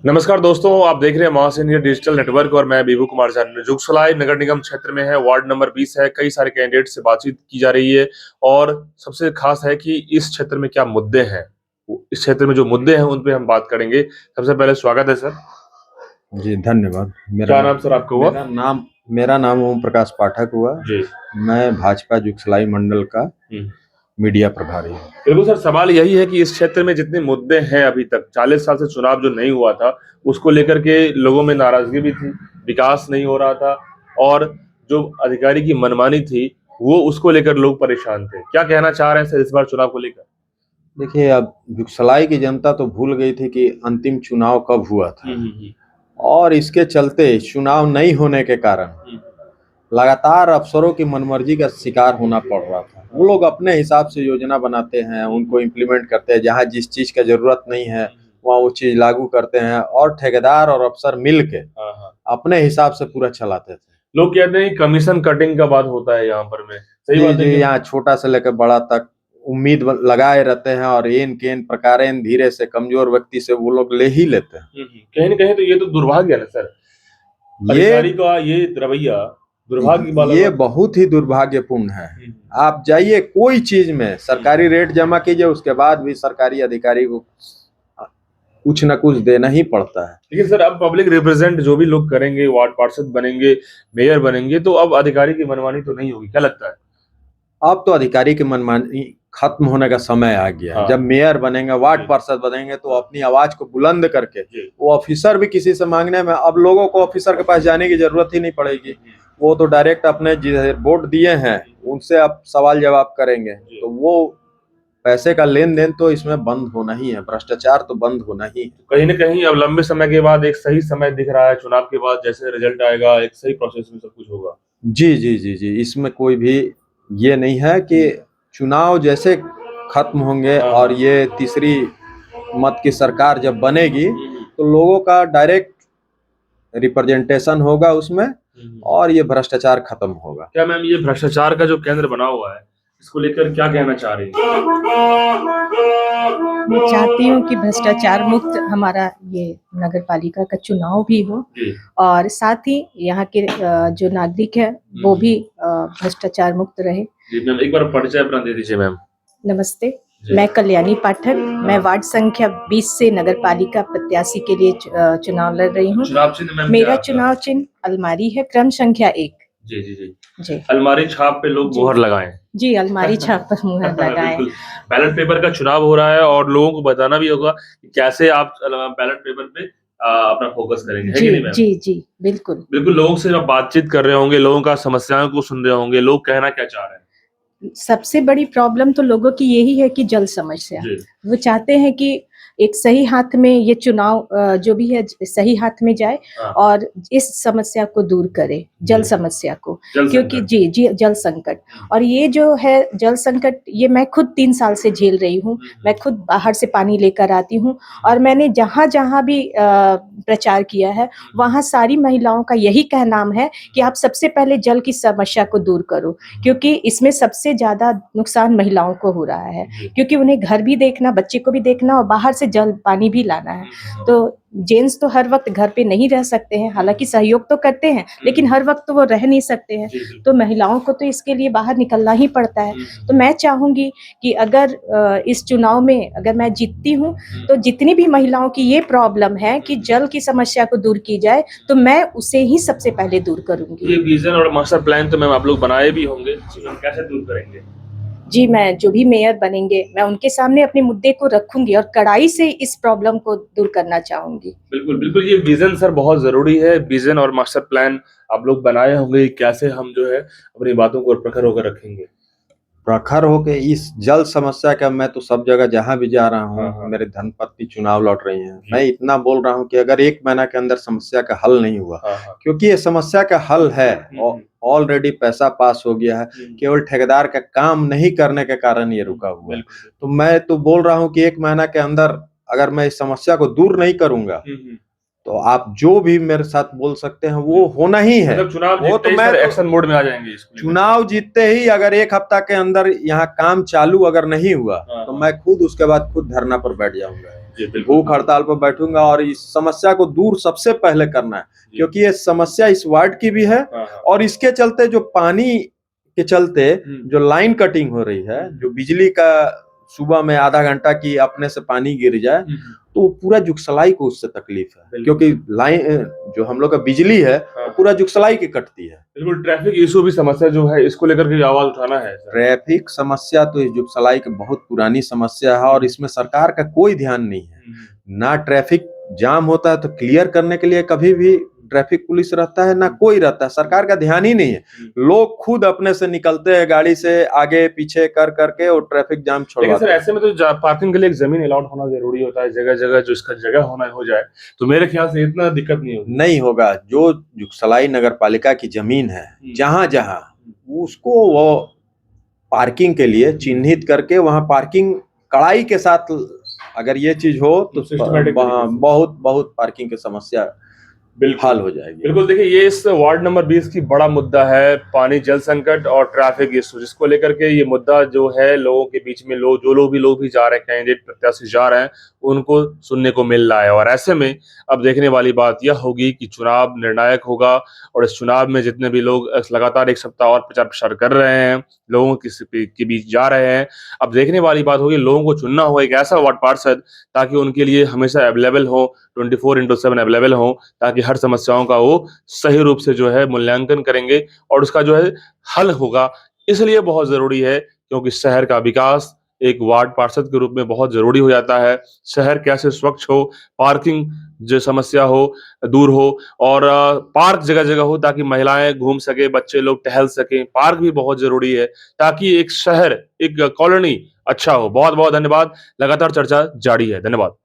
नमस्कार दोस्तों, आप देख रहे हैं मास इंडिया डिजिटल नेटवर्क और मैं बीबू कुमार झा। जुगसलाई नगर निगम क्षेत्र में है, वार्ड नंबर 20 है। कई सारे कैंडिडेट से बातचीत की जा रही है और सबसे खास है कि इस क्षेत्र में क्या मुद्दे हैं। इस क्षेत्र में जो मुद्दे हैं उन पे हम बात करेंगे। सबसे पहले स्वागत है सर। जी धन्यवाद। क्या नाम सर आपका हुआ? मेरा नाम ओम प्रकाश पाठक हुआ। जी। मैं भाजपा जुगसलाई मंडल का मीडिया प्रभारी हूँ। बिल्कुल सर, सवाल यही है कि इस क्षेत्र में जितने मुद्दे हैं, अभी तक 40 साल से चुनाव जो नहीं हुआ था उसको लेकर के लोगों में नाराजगी भी थी, विकास नहीं हो रहा था और जो अधिकारी की मनमानी थी वो उसको लेकर लोग परेशान थे। क्या कहना चाह रहे हैं सर इस बार चुनाव को लेकर? देखिए, अब जुगसलाई की जनता तो भूल गई थी कि अंतिम चुनाव कब हुआ था और इसके चलते चुनाव नहीं होने के कारण लगातार अफसरों की मनमर्जी का शिकार होना पड़ रहा था। वो लोग अपने हिसाब से योजना बनाते हैं, उनको इम्प्लीमेंट करते हैं, जहाँ जिस चीज का जरूरत नहीं है वहाँ वो चीज लागू करते हैं और ठेकेदार और अफसर मिल के अपने हिसाब से पूरा चलाते थे। लोग कहते हैं कमीशन कटिंग का बात होता है यहाँ पर। में सही बात है जी, यहाँ छोटा से लेकर बड़ा तक उम्मीद लगाए रहते हैं और एन केन प्रकारेण धीरे से कमजोर व्यक्ति से वो लोग ले ही लेते हैं। कहीं ना कहीं तो ये तो दुर्भाग्य है ना सर, अधिकारी का ये रवैया दुर्भाग्य वाला। ये बहुत ही दुर्भाग्यपूर्ण है। आप जाइए कोई चीज में सरकारी रेट जमा कीजिए, उसके बाद भी सरकारी अधिकारी को कुछ न कुछ देना ही पड़ता है। लेकिन सर अब पब्लिक रिप्रेजेंट जो भी लोग करेंगे, वार्ड पार्षद बनेंगे, मेयर बनेंगे, तो अब अधिकारी की मनमानी तो नहीं होगी, क्या लगता है? अब तो अधिकारी की मनमानी खत्म होने का समय आ गया है। जब मेयर बनेंगे, वार्ड पार्षद बनेंगे तो अपनी आवाज को बुलंद करके वो ऑफिसर भी किसी से मांगने में अब लोगों को ऑफिसर के पास जाने की जरूरत ही नहीं पड़ेगी। वो तो डायरेक्ट अपने वोट दिए हैं उनसे अब सवाल जवाब करेंगे। तो वो पैसे का लेन देन तो इसमें बंद होना ही है, भ्रष्टाचार तो बंद होना ही है। कहीं ना कहीं अब लंबे समय के बाद एक सही समय दिख रहा है, चुनाव के बाद जैसे रिजल्ट आएगा एक सही प्रोसेस में सब कुछ होगा। जी जी जी जी, इसमें कोई भी ये नहीं है कि चुनाव जैसे खत्म होंगे और ये तीसरी मत की सरकार जब बनेगी तो लोगों का डायरेक्ट रिप्रेजेंटेशन होगा उसमें और ये भ्रष्टाचार खत्म होगा। क्या मैम ये भ्रष्टाचार का जो केंद्र बना हुआ है इसको लेकर क्या कहना चाह रही हैं? मैं चाहती हूँ कि भ्रष्टाचार मुक्त हमारा ये नगर पालिका का चुनाव भी हो और साथ ही यहाँ के जो नागरिक है वो भी भ्रष्टाचार मुक्त रहे। जी मैम, एक बार परिचय अपना दे दीजिए मैम। नमस्ते, मैं कल्याणी पाठक, मैं वार्ड संख्या 20 से नगर पालिका प्रत्याशी के लिए चुनाव लड़ रही हूँ। मेरा चुनाव चिन्ह अलमारी है, क्रम संख्या 1। जी जी जी जी, अलमारी छाप पे लोग मुहर लगाएं। जी, अलमारी छाप पर मुहर लगाएं। बैलेट पेपर का चुनाव हो रहा है और लोगों को बताना भी होगा कि कैसे आप बैलेट पेपर पे अपना फोकस करेंगे, है कि नहीं मैम? जी जी, बिल्कुल बिल्कुल। लोगों से आप बातचीत कर रहे होंगे, लोगों का समस्याओं को सुन रहे होंगे, लोग कहना क्या चाह रहे हैं? सबसे बड़ी प्रॉब्लम तो लोगों की यही है कि जल समस्या। वो चाहते हैं कि एक सही हाथ में ये चुनाव जो भी है सही हाथ में जाए और इस समस्या को दूर करे, जल समस्या को, क्योंकि जी जल संकट। और ये जो है जल संकट ये मैं खुद 3 साल से झेल रही हूँ। मैं खुद बाहर से पानी लेकर आती हूँ और मैंने जहाँ जहाँ भी प्रचार किया है वहाँ सारी महिलाओं का यही कहनाम है कि आप सबसे पहले जल की समस्या को दूर करो, क्योंकि इसमें सबसे ज्यादा नुकसान महिलाओं को हो रहा है, क्योंकि उन्हें घर भी देखना, बच्चे को भी देखना और बाहर से जल पानी भी लाना है। तो जेंट्स तो हर वक्त घर पे नहीं रह सकते हैं, हालांकि सहयोग तो करते हैं लेकिन हर वक्त तो वो रह नहीं सकते हैं, तो महिलाओं को तो इसके लिए बाहर निकलना ही पड़ता है। तो मैं चाहूंगी कि अगर इस चुनाव में अगर मैं जीतती हूँ तो जितनी भी महिलाओं की ये प्रॉब्लम है कि जल की समस्या को दूर की जाए तो मैं उसे ही सबसे पहले दूर करूंगी। ये विजन और मास्टर प्लान तो मैम आप लोग बनाए भी होंगे, कैसे दूर करेंगे? जी, मैं जो भी मेयर बनेंगे मैं उनके सामने अपने मुद्दे को रखूंगी और कड़ाई से इस प्रॉब्लम को दूर करना चाहूंगी। बिल्कुल बिल्कुल, ये विजन सर बहुत जरूरी है। विजन और मास्टर प्लान आप लोग बनाए होंगे, कैसे हम जो है अपनी बातों को प्रखर होकर रखेंगे। प्रखर होके इस जल समस्या का मैं तो सब जगह जहां भी जा रहा हूँ, मेरे धर्मपत्नी चुनाव लड़ रही हैं, मैं इतना बोल रहा हूँ कि अगर 1 महीना के अंदर समस्या का हल नहीं हुआ, क्योंकि ये समस्या का हल है, ऑलरेडी पैसा पास हो गया है, केवल ठेकेदार का काम नहीं करने के कारण ये रुका हुआ है। तो मैं तो बोल रहा हूँ कि 1 महीना के अंदर अगर मैं इस समस्या को दूर नहीं करूंगा तो आप जो भी मेरे साथ बोल सकते हैं वो होना ही है। मतलब चुनाव वो तो मैं एक्शन मोड में आ जाएंगे। चुनाव जीतते ही अगर 1 हफ्ता के अंदर यहाँ काम चालू अगर नहीं हुआ तो मैं खुद उसके बाद खुद धरना पर बैठ जाऊंगा। भूख हड़ताल पर बैठूंगा और इस समस्या को दूर सबसे पहले करना है, क्योंकि ये समस्या इस वार्ड की भी है और इसके चलते जो पानी के चलते जो लाइन कटिंग हो रही है, जो बिजली का सुबह में आधा घंटा की अपने से पानी गिर जाए तो पूरा जुगसलाई को उससे तकलीफ है, क्योंकि लाइन जो हम लोग का बिजली है पूरा जुगसलाई की कटती है। बिल्कुल, ट्रैफिक इशू भी समस्या जो है इसको लेकर के आवाज उठाना है। ट्रैफिक समस्या तो इस जुगसलाई की बहुत पुरानी समस्या है और इसमें सरकार का कोई ध्यान नहीं है। ना ट्रैफिक जाम होता है तो क्लियर करने के लिए कभी भी ट्रैफिक पुलिस रहता है, ना कोई रहता है, सरकार का ध्यान ही नहीं है। लोग खुद अपने से निकलते हैं गाड़ी से आगे पीछे कर करके और ट्रैफिक जाम छोड़वाते हैं। ऐसे में तो पार्किंग के लिए एक जमीन अलाउड होना जरूरी होता है, जगह जगह जो इसका जगह होना हो जाए तो मेरे ख्याल से इतना दिक्कत नहीं होगा। जो जुगसलाई नगर पालिका की जमीन है, जहां जहां उसको वो पार्किंग के लिए चिन्हित करके वहां पार्किंग कड़ाई के साथ अगर ये चीज हो तो बहुत बहुत पार्किंग की समस्या हल हो जाएगी। बिल्कुल, देखिए ये इस वार्ड नंबर 20 की बड़ा मुद्दा है, पानी जल संकट और ट्रैफिक इशू, जिसको लेकर के ये मुद्दा जो है लोगों के बीच में लोग भी जा रहे हैं, कैंडिडेट प्रत्याशी जा रहे हैं, उनको सुनने को मिल रहा है। और ऐसे में अब देखने वाली बात यह होगी कि चुनाव निर्णायक होगा और इस चुनाव में जितने भी लोग लगातार एक सप्ताह और प्रचार प्रसार कर रहे हैं, लोगों के बीच जा रहे हैं, अब देखने वाली बात होगी लोगों को चुनना हो एक ऐसा वार्ड पार्षद ताकि उनके लिए हमेशा अवेलेबल हो, 24/7 अवेलेबल हो, ताकि हर समस्याओं का वो सही रूप से जो है मूल्यांकन करेंगे और उसका जो है हल होगा। इसलिए बहुत जरूरी है, क्योंकि शहर का विकास एक वार्ड पार्षद के रूप में बहुत जरूरी हो जाता है। शहर कैसे स्वच्छ हो, पार्किंग जो समस्या हो दूर हो और पार्क जगह जगह हो ताकि महिलाएं घूम सके, बच्चे लोग टहल सकें। पार्क भी बहुत जरूरी है ताकि एक शहर, एक कॉलोनी अच्छा हो। बहुत बहुत धन्यवाद, लगातार चर्चा जारी है। धन्यवाद।